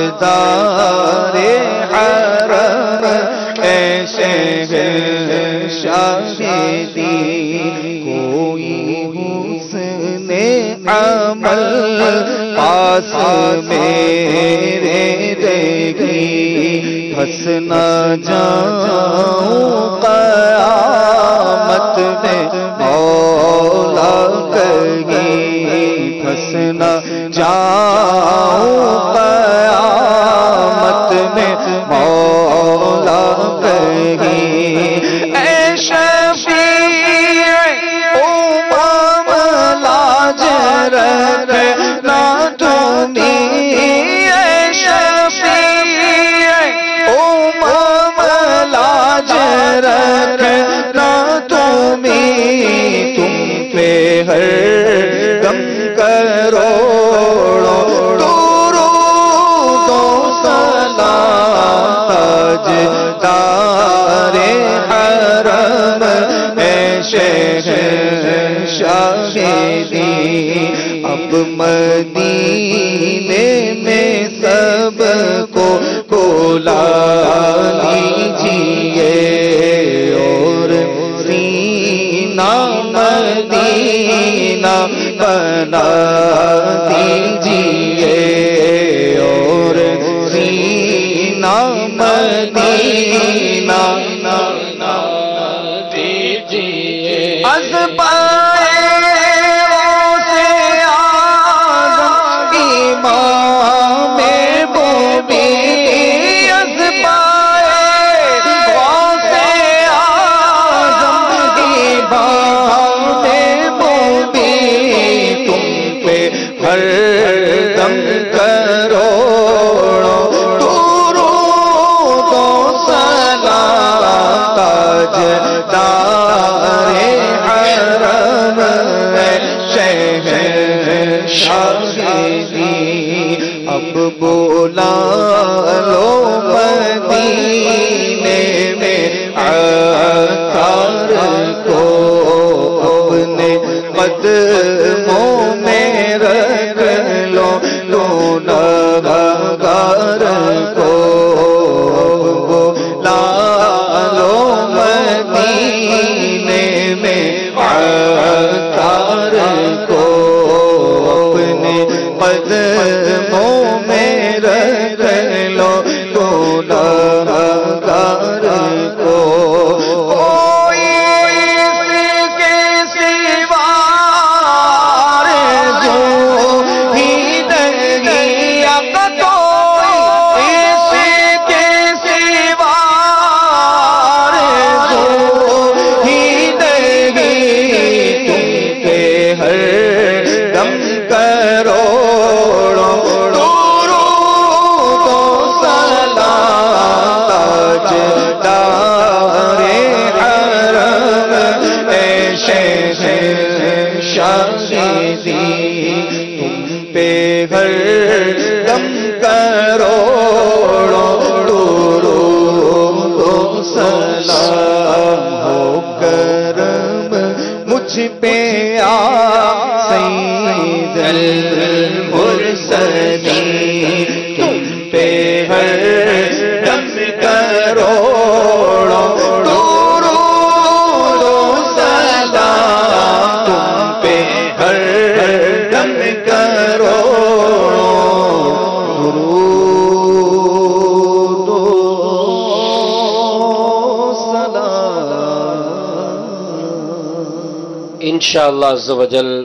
تاجدار حرم اے شہنشاہ دین کوئی حسن عمل پاس میرے دیکھی پھنس نہ جاؤں قیامت میں مولا کہیں پھنس نہ جاؤں قیامت میں مولا کہیں اے شفیع امم لاج رکھنا تمہیں اے شفیع امم لاج رکھنا تمہیں تم پہ ہر دم کروڑوں درود و سلام تاجدار حرم اے شہنشاہ دین اب مدینے میں سب کو بلا لیجیے اور سینہ مدینہ بنا دیجیے اور سینہ مدینہ بنا دیجیے از پائے سے آزم امام بوبی از پائے سے آزم امام بوبی تم پہ ہر دم کروڑوں درود و سلام تاجدار حرم شہنشاہ دین اب بولا لو مدینے میں عطار کو اپنے قدموں میں رکھ لو گنہگار کو بولا لو مدینے میں عطار کو اپنے قدموں میں رکھ لو گنہگار کو کوئی اس کے سوا آرزو ہی نہیں اب کوئی اس کے سوا آرزو ہی نہیں تم پہ ہر دم کروڑوں درود و سلام تاجدار حرم اے شہنشاہ دین تم پہ ہر دم کروڑوں درود و سلام ہو کرم مجھ پہ سید المرسلین تم پہ ہر دم کروڑوں درود و سلام تم پہ ہر دم کروڑوں درود و سلام انشاءاللہ عز و جل